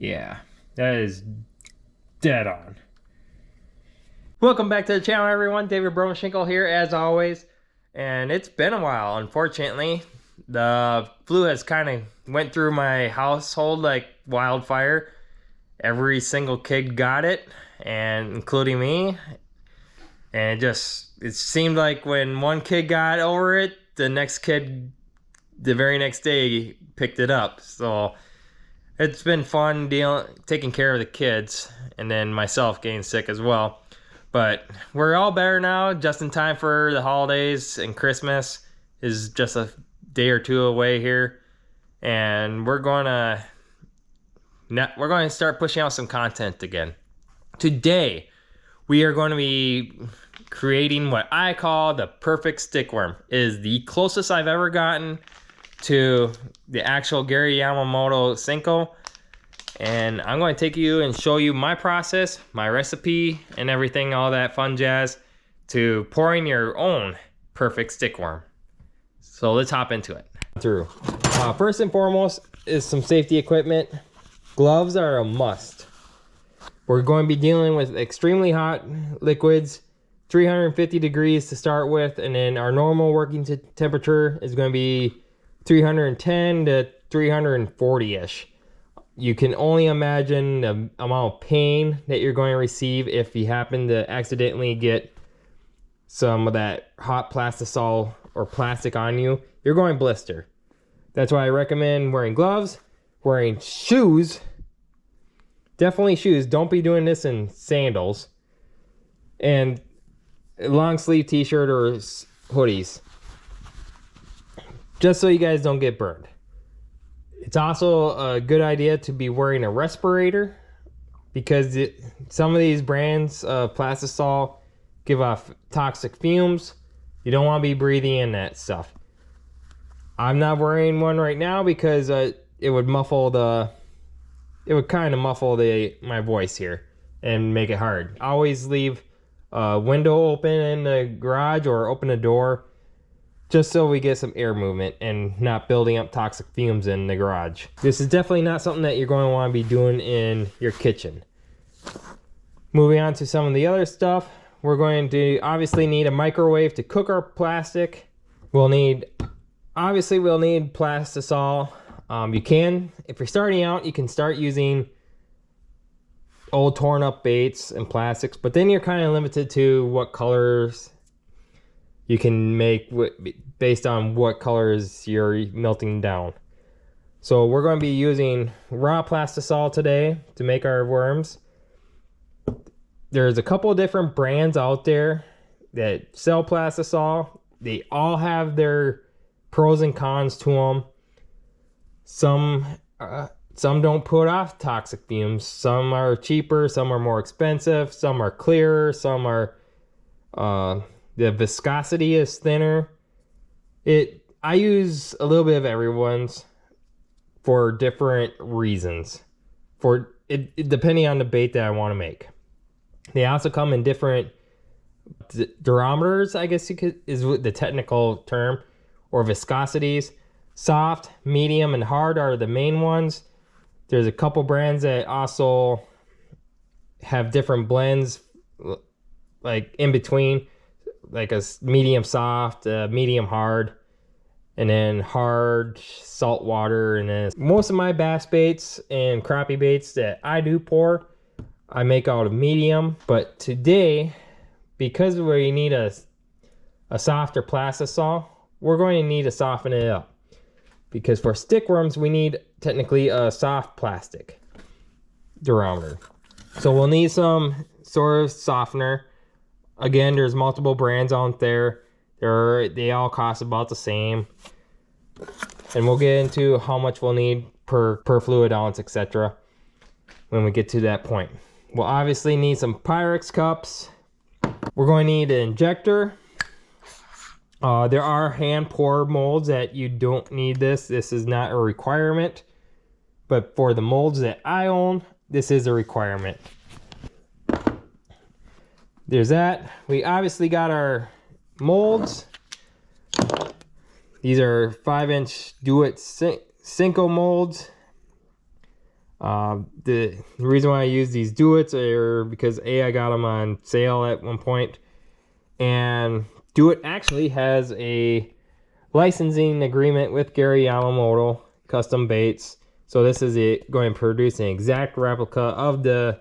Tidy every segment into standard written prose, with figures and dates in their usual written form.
Yeah, that is dead on. Welcome back to the channel, everyone. David Mishandled here, as always. And it's been a while, unfortunately. The flu has kind of went through my household like wildfire. Every single kid got it, and including me. And it seemed like when one kid got over it, the next kid, the very next day, picked it up. So it's been fun taking care of the kids, and then myself getting sick as well. But we're all better now, just in time for the holidays, and Christmas is just a day or two away here. And we're going to start pushing out some content again. Today, we are going to be creating what I call the perfect stickworm. It is the closest I've ever gotten to the actual Gary Yamamoto Senko. And I'm going to take you and show you my process, my recipe, and everything, all that fun jazz, to pouring your own perfect stickworm. So let's hop into it. First and foremost is some safety equipment. Gloves are a must. We're going to be dealing with extremely hot liquids, 350 degrees to start with, and then our normal working temperature is going to be 310 to 340-ish. You can only imagine the amount of pain that you're going to receive if you happen to accidentally get some of that hot plastisol or plastic on you. You're going to blister. That's why I recommend wearing gloves, wearing shoes. Definitely shoes. Don't be doing this in sandals. And a long sleeve t-shirt or hoodies. Just so you guys don't get burned. It's also a good idea to be wearing a respirator, because some of these brands of plastisol give off toxic fumes. You don't want to be breathing in that stuff. I'm not wearing one right now because it would kind of muffle my voice here and make it hard. I always leave a window open in the garage or open a door, just so we get some air movement and not building up toxic fumes in the garage. This is definitely not something that you're going to want to be doing in your kitchen. Moving on to some of the other stuff, we're going to obviously need a microwave to cook our plastic. We'll need plastisol. If you're starting out, you can start using old torn up baits and plastics, but then you're kind of limited to what colors you can make based on what colors you're melting down. So we're going to be using raw plastisol today to make our worms. There's a couple of different brands out there that sell plastisol. They all have their pros and cons to them. Some don't put off toxic fumes. Some are cheaper, some are more expensive, some are clearer, some are the viscosity is thinner. I use a little bit of everyone's for different reasons. Depending on the bait that I want to make. They also come in different durometers, I guess is the technical term, or viscosities. Soft, medium, and hard are the main ones. There's a couple brands that also have different blends, like in between, like a medium soft, medium hard, and then hard salt water. And then most of my bass baits and crappie baits that I do pour, I make out of medium. But today, because we need a softer plastisol, we're going to need to soften it up. Because for stickworms, we need technically a soft plastic durometer. So we'll need some sort of softener. Again, there's multiple brands out there. They all cost about the same. And we'll get into how much we'll need per fluid ounce, etc. when we get to that point. We'll obviously need some Pyrex cups. We're going to need an injector. There are hand pour molds that you don't need this. This is not a requirement. But for the molds that I own, this is a requirement. There's that. We obviously got our molds. These are 5-inch Do It Senko molds. The reason why I use these Do-Its are because I got them on sale at one point, and Do-It actually has a licensing agreement with Gary Yamamoto Custom Baits. So this is going to produce an exact replica of the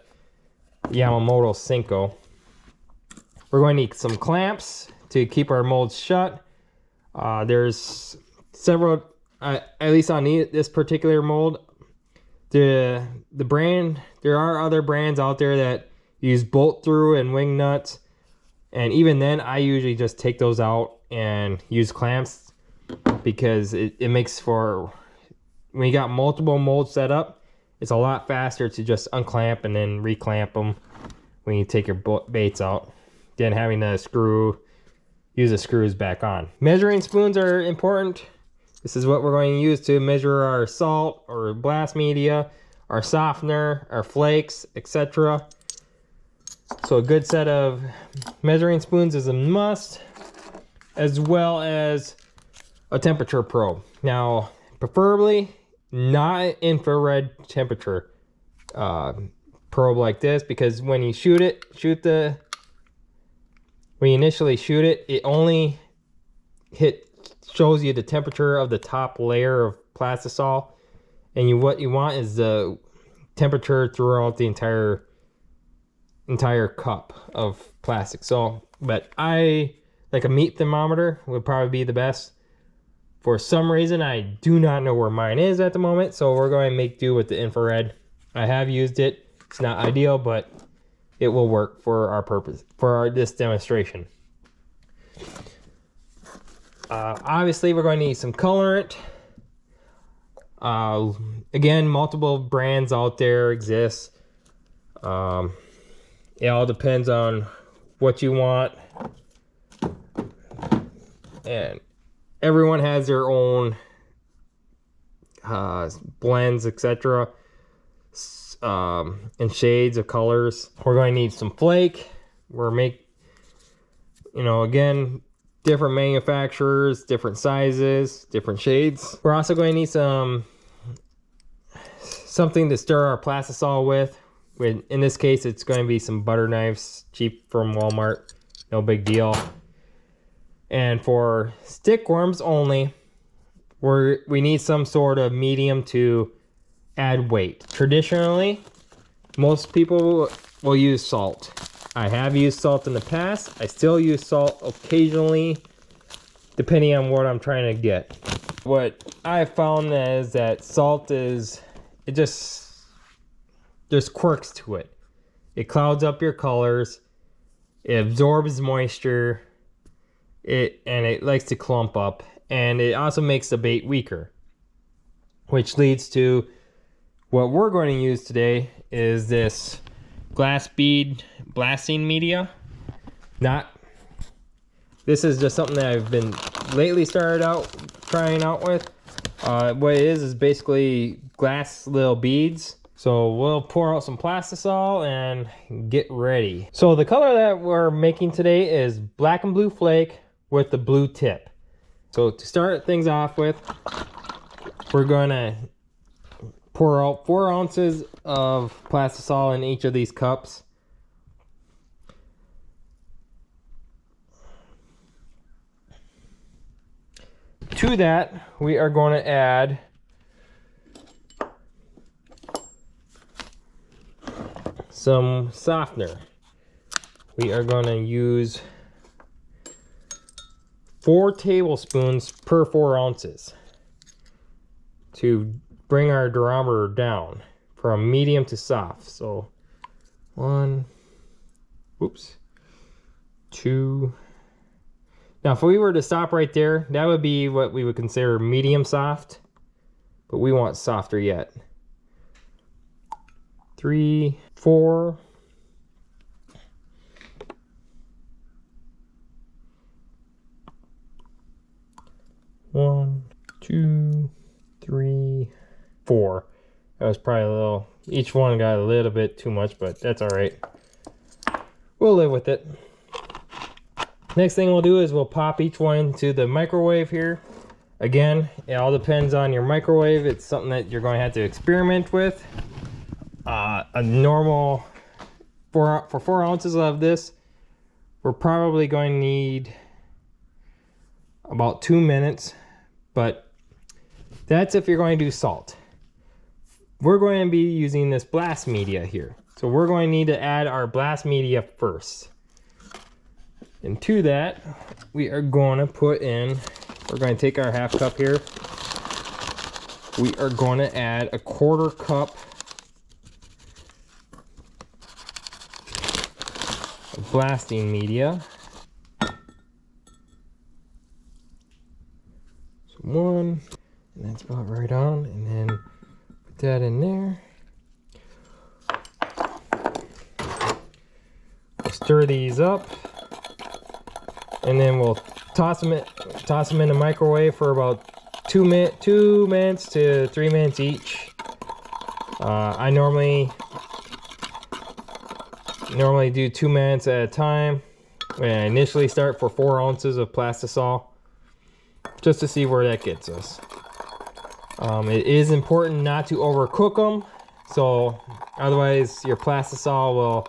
Yamamoto Senko. We're going to need some clamps to keep our molds shut. There's several, at least on this particular mold. The brand, there are other brands out there that use bolt through and wing nuts, and even then I usually just take those out and use clamps, because it makes for, when you got multiple molds set up, it's a lot faster to just unclamp and then reclamp them when you take your baits out than having to use the screws back on. Measuring spoons are important. This is what we're going to use to measure our salt or blast media, our softener, our flakes, etc. So a good set of measuring spoons is a must, as well as a temperature probe. Now, preferably not infrared temperature probe like this, because when you when you initially shoot it, it only shows you the temperature of the top layer of plastisol, and what you want is the temperature throughout the entire cup of plastic. So, but I like a meat thermometer would probably be the best. For some reason, I do not know where mine is at the moment, so we're going to make do with the infrared. I have used it. It's not ideal, but it will work for our purpose, for this demonstration. Obviously, we're going to need some colorant. Again, multiple brands out there exist. It all depends on what you want, and everyone has their own blends, etc. And shades of colors. We're going to need some flake. Again, different manufacturers, different sizes, different shades. We're also going to need something to stir our plastisol with. In this case, it's going to be some butter knives, cheap from Walmart, no big deal. And for stickworms only, we need some sort of medium to add weight. Traditionally, most people will use salt. I have used salt in the past. I still use salt occasionally, depending on what I'm trying to get. What I found is that salt there's quirks to it. It clouds up your colors. It absorbs moisture. It likes to clump up, and it also makes the bait weaker, which leads to what we're going to use today is this glass bead blasting media. This is just something that I've been lately trying out with. What it is basically glass little beads. So we'll pour out some plastisol and get ready. So the color that we're making today is black and blue flake with the blue tip. So to start things off with, we're gonna pour out 4 ounces of plastisol in each of these cups. To that, we are going to add some softener. We are going to use 4 tablespoons per 4 ounces to bring our durometer down from medium to soft. So 1, 2. Now if we were to stop right there, that would be what we would consider medium soft, but we want softer yet. 3, 4. 1, 2, 3, 4. That was probably a little, each one got a little bit too much, but that's all right. We'll live with it. Next thing we'll do is we'll pop each one into the microwave here. Again, it all depends on your microwave. It's something that you're going to have to experiment with. A normal for 4 ounces of this, we're probably going to need about 2 minutes, but that's if you're going to do salt. We're going to be using this blast media here. So we're going to need to add our blast media first. And to that, we are going to put in, we're going to take our half cup here. We are going to add a 1/4 cup of blasting media. So 1, and that's about right on, and then put that in there. We'll stir these up, and then we'll toss them in the microwave for about 2 minutes to 3 minutes each. I normally do 2 minutes at a time when I initially start for 4 ounces of plastisol, just to see where that gets us. It is important not to overcook them, so otherwise your plastisol will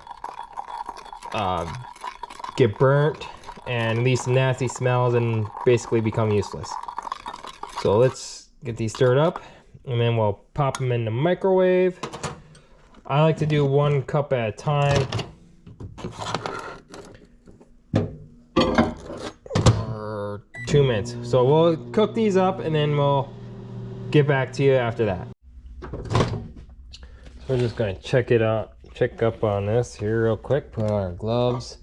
get burnt and release nasty smells and basically become useless. So let's get these stirred up, and then we'll pop them in the microwave. I like to do 1 cup at a time, for 2 minutes. So we'll cook these up, and then we'll get back to you after that. So we're just going to check up on this here real quick. Put on our gloves.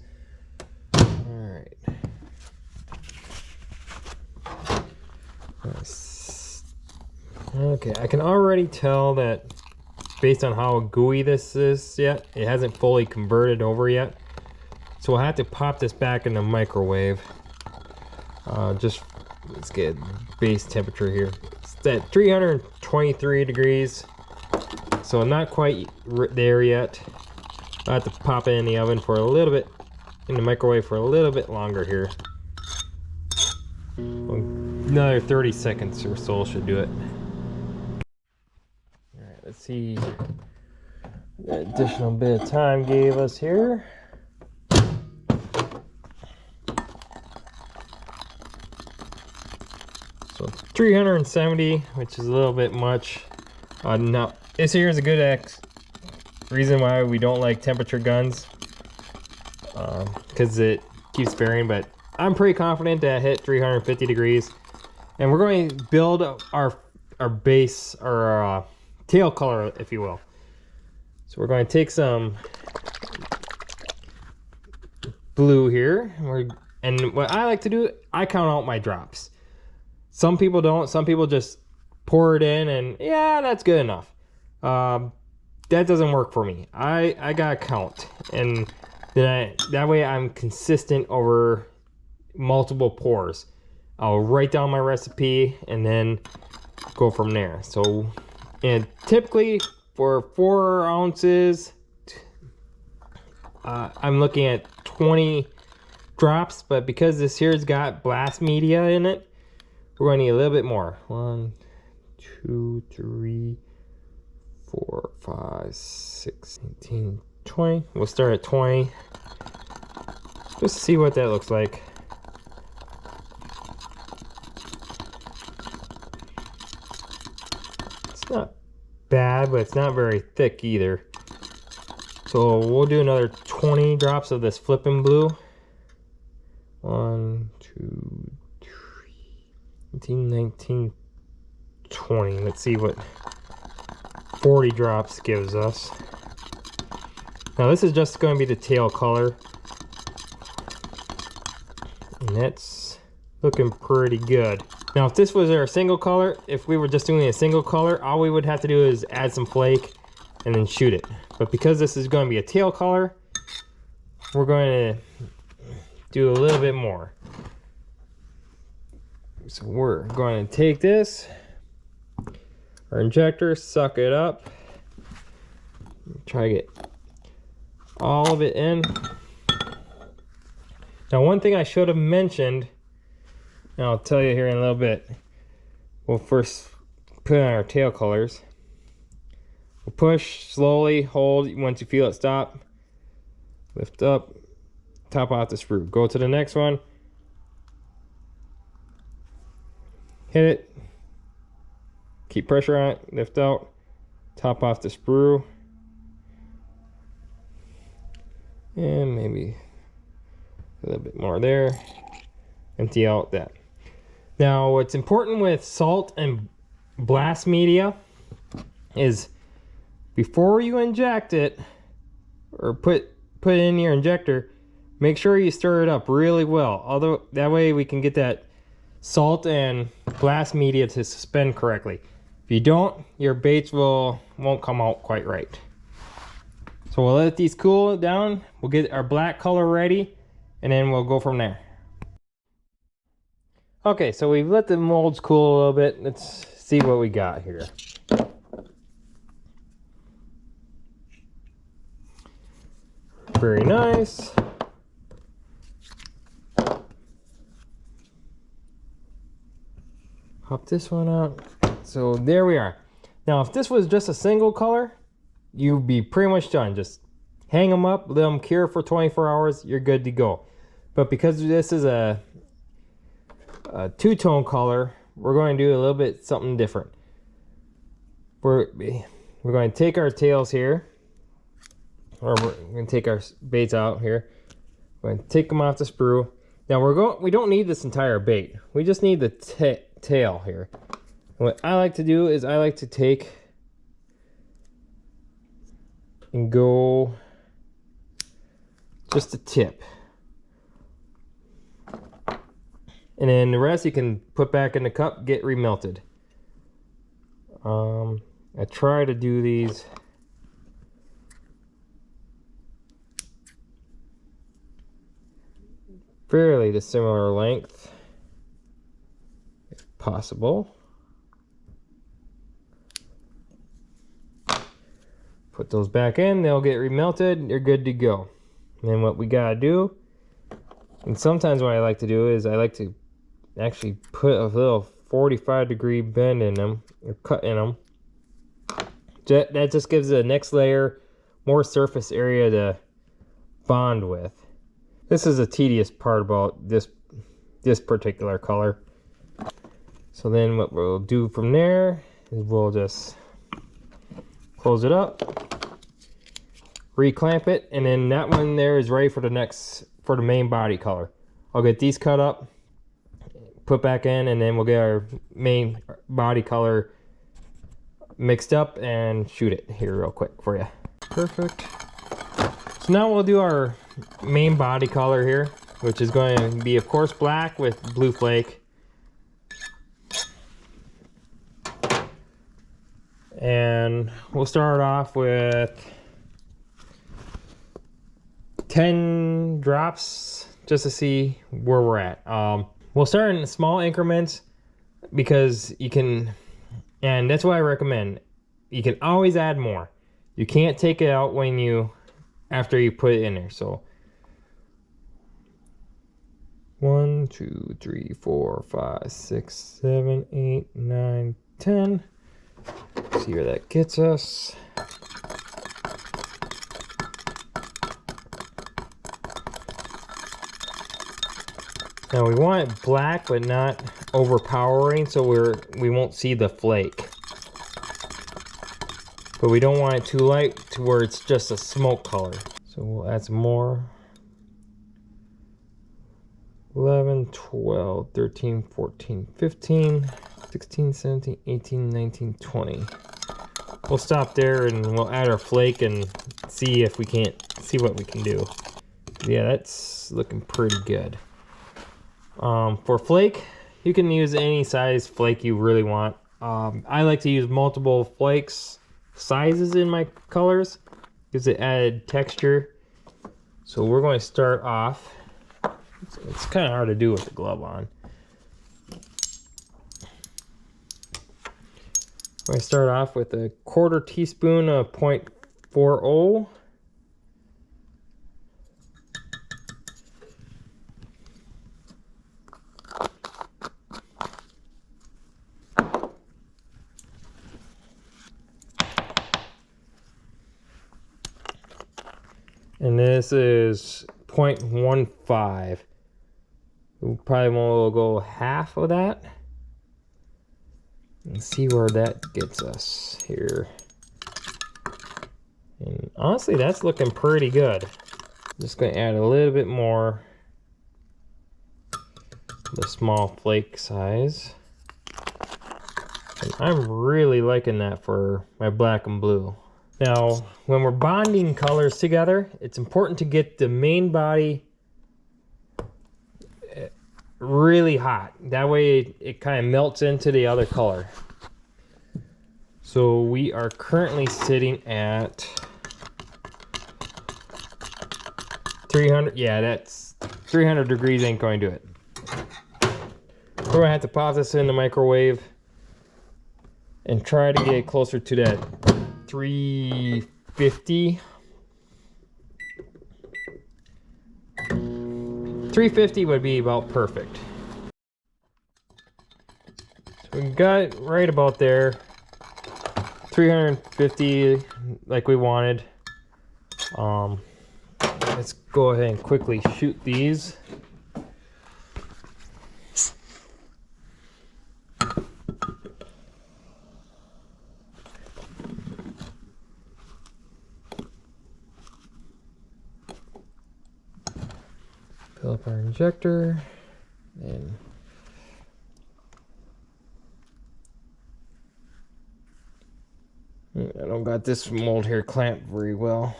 Okay, I can already tell that based on how gooey this is yet, it hasn't fully converted over yet. So we'll have to pop this back in the microwave. Let's get base temperature here. It's at 323 degrees. So not quite there yet. I'll have to pop it in the oven for a little bit, in the microwave for a little bit longer here. Another 30 seconds or so should do it. Alright, let's see what that additional bit of time gave us here. So 370, which is a little bit much. No, this here is a good reason why we don't like temperature guns, because it keeps varying, but I'm pretty confident that I hit 350 degrees. And we're going to build our base, or tail color, if you will. So we're going to take some blue here, and what I like to do, I count out my drops. Some people don't. Some people just pour it in and yeah, that's good enough. That doesn't work for me. I gotta count, and then that way I'm consistent over multiple pours. I'll write down my recipe and then go from there. So, and typically for 4 ounces, I'm looking at 20 drops, but because this here's got blast media in it, we're going to need a little bit more. 1, 2, 3, 4, 5, 6, 18, 20. We'll start at 20. Just to see what that looks like. It's not bad, but it's not very thick either. So we'll do another 20 drops of this flippin' blue. 1, 2, 3, 18, 19, 20. Let's see what 40 drops gives us. Now this is just going to be the tail color, and that's looking pretty good. Now if this was our single color, if we were just doing a single color, all we would have to do is add some flake and then shoot it. But because this is going to be a tail color, we're going to do a little bit more. So we're going to take this, our injector, suck it up, try to get all of it in. Now one thing I should have mentioned, and I'll tell you here in a little bit, we'll first put on our tail colors. Push slowly, hold once you feel it stop. Lift up, top off the sprue. Go to the next one. Hit it. Keep pressure on it, lift out, top off the sprue. And maybe a little bit more there. Empty out that. Now, what's important with salt and blast media is before you inject it or put it in your injector, make sure you stir it up really well. Although that way we can get that salt and blast media to suspend correctly. If you don't, your baits won't come out quite right. So we'll let these cool down. We'll get our black color ready, and then we'll go from there. Okay, so we've let the molds cool a little bit. Let's see what we got here. Very nice. Pop this one out. So there we are. Now, if this was just a single color, you'd be pretty much done. Just hang them up, let them cure for 24 hours, you're good to go. But because this is a two-tone color, we're going to do a little bit something different. We're going to take our tails here, or we're going to take our baits out here. We're going to take them off the sprue. Now we don't need this entire bait. We just need the tail here. What I like to do is I like to take and go just the tip. And then the rest you can put back in the cup, get remelted. I try to do these fairly to similar length if possible. Put those back in, they'll get remelted, they're good to go. And then what we gotta do, and sometimes what I like to do is I like to actually put a little 45-degree bend in them, or cut in them. That just gives the next layer more surface area to bond with. This is a tedious part about this particular color. So then what we'll do from there is we'll just close it up, reclamp it, and then that one there is ready for the main body color. I'll get these cut up, put back in, and then we'll get our main body color mixed up and shoot it here real quick for you. Perfect. So now we'll do our main body color here, which is going to be of course black with blue flake. And we'll start off with 10 drops just to see where we're at. We'll start in small increments because you can, and that's what I recommend. You can always add more. You can't take it out after you put it in there. So 1, 2, 3, 4, 5, 6, 7, 8, 9, 10. See where that gets us. Now we want it black but not overpowering, so we won't see the flake. But we don't want it too light to where it's just a smoke color. So we'll add some more. 11, 12, 13, 14, 15, 16, 17, 18, 19, 20. We'll stop there and we'll add our flake and see if we can't see what we can do. Yeah, that's looking pretty good. For flake, you can use any size flake you really want. I like to use multiple flakes sizes in my colors. Gives it added texture. So we're going to start off. It's kind of hard to do with the glove on. We're going to start off with a 1/4 teaspoon of 0.40. And this is 0.15. We probably will go half of that. And see where that gets us here. And honestly, that's looking pretty good. Just gonna add a little bit more. The small flake size. And I'm really liking that for my black and blue. Now, when we're bonding colors together, it's important to get the main body really hot. That way it kind of melts into the other color. So we are currently sitting at 300. Yeah, that's 300 degrees ain't going to do it. We're gonna have to pop this in the microwave and try to get closer to that 350. 350 would be about perfect. So we got it right about there. 350 like we wanted. Let's go ahead and quickly shoot these. Fill up our injector and I don't got this mold here clamped very well.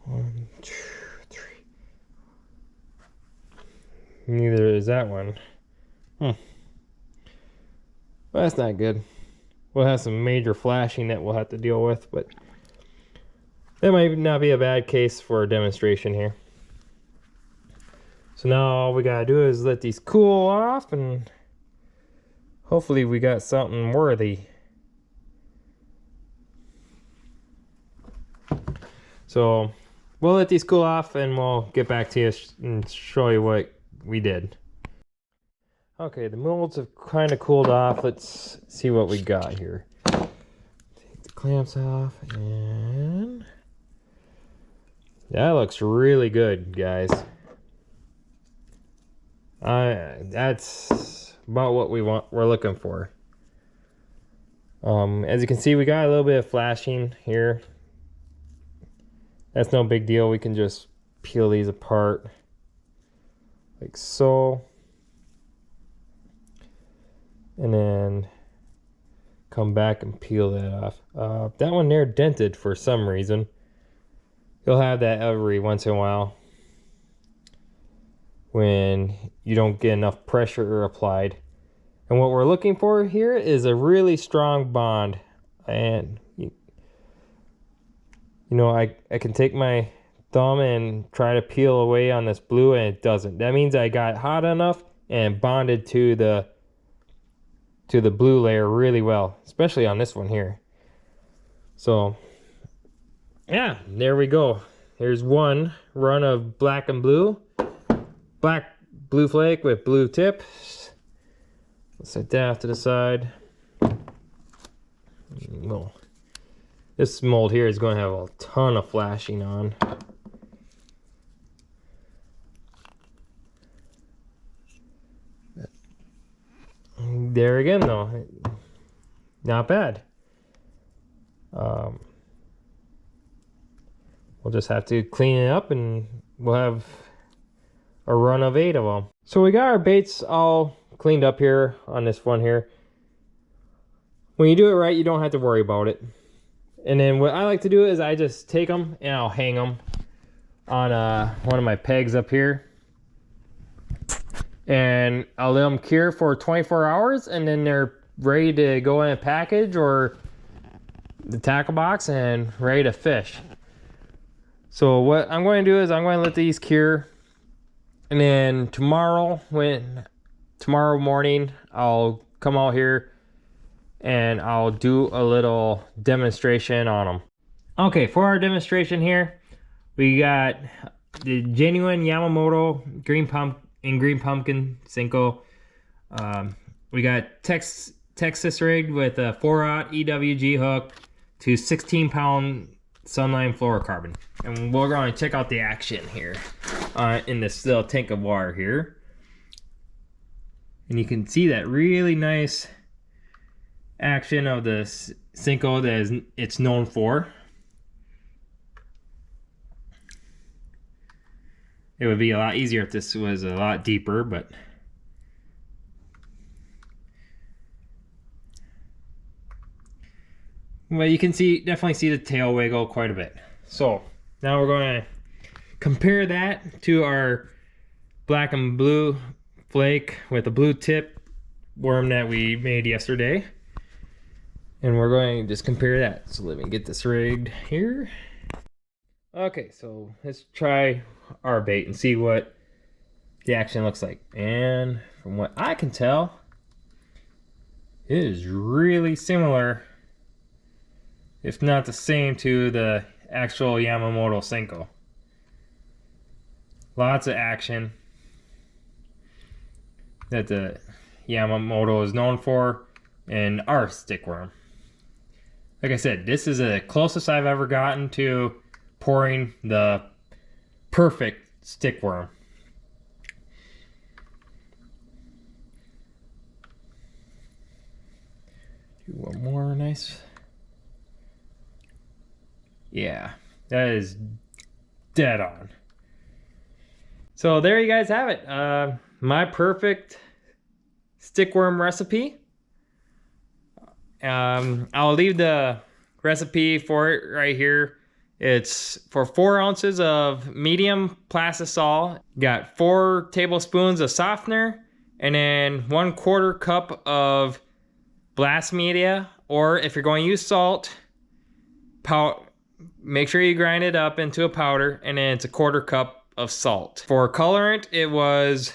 One, two, three. Neither is that one. Well, that's not good. We'll have some major flashing that we'll have to deal with, but that might not be a bad case for a demonstration here. So now all we gotta do is let these cool off and hopefully we got something worthy. So we'll let these cool off and we'll get back to you and show you what we did. Okay, the molds have kind of cooled off. Let's see what we got here. Take the clamps off and that looks really good, guys. That's about what we're looking for. As you can see, we got a little bit of flashing here. That's no big deal. We can just peel these apart like so. And then come back and peel that off. That one there dented for some reason. You'll have that every once in a while when you don't get enough pressure applied. And what we're looking for here is a really strong bond. And you know, I can take my thumb and try to peel away on this blue and it doesn't. That means I got hot enough and bonded to the blue layer really well, especially on this one here. So yeah, there we go. Here's one run of black and blue. Black blue flake with blue tip. Let's set that off to the side. Well, this mold here is going to have a ton of flashing on. There again though, not bad. We'll just have to clean it up and we'll have a run of 8 of them. So we got our baits all cleaned up here on this one here. When you do it right, you don't have to worry about it. And then what I like to do is I just take them and I'll hang them on one of my pegs up here. And I'll let them cure for 24 hours and then they're ready to go in a package or the tackle box and ready to fish. So what I'm going to do is I'm going to let these cure, and then tomorrow morning I'll come out here and I'll do a little demonstration on them. Okay, for our demonstration here, we got the genuine Yamamoto green pumpkin Senko. We got Texas rigged with a 4/0 EWG hook to 16-pound Sunline fluorocarbon. And we're going to check out the action here in this little tank of water here. And you can see that really nice action of the Senko that it's known for. It would be a lot easier if this was a lot deeper, but well, you can definitely see the tail wiggle quite a bit. So now we're going to compare that to our black and blue flake with a blue tip worm that we made yesterday. And we're going to just compare that. So let me get this rigged here. Okay, so let's try our bait and see what the action looks like. And from what I can tell, it is really similar, if not the same, to the actual Yamamoto Senko. Lots of action that the Yamamoto is known for, and our stickworm. Like I said, this is the closest I've ever gotten to pouring the perfect stickworm. Do one more nice. Yeah, that is dead on. So there you guys have it. My perfect stickworm recipe. I'll leave the recipe for it right here. It's for 4 ounces of medium plastisol. Got 4 tablespoons of softener, and then 1/4 cup of blast media. Or if you're going to use salt, make sure you grind it up into a powder, and then it's 1/4 cup of salt. For colorant, it was,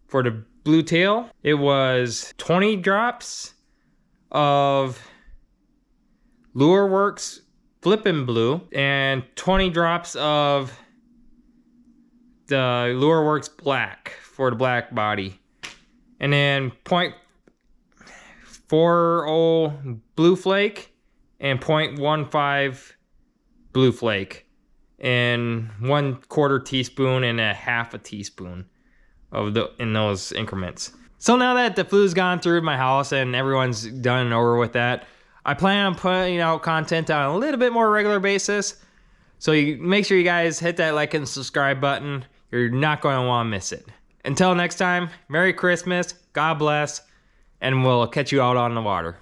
for the blue tail, it was 20 drops of Lure Works Flippin' Blue and 20 drops of the Lure Works Black for the black body, and then 0.40 blue flake and 0.15 blue flake, and 1/4 teaspoon and a 1/2 teaspoon of in those increments. So now that the flu's gone through my house and everyone's done and over with that, I plan on putting out content on a little bit more regular basis. So you make sure you guys hit that like and subscribe button. You're not going to want to miss it. Until next time, Merry Christmas, God bless, and we'll catch you out on the water.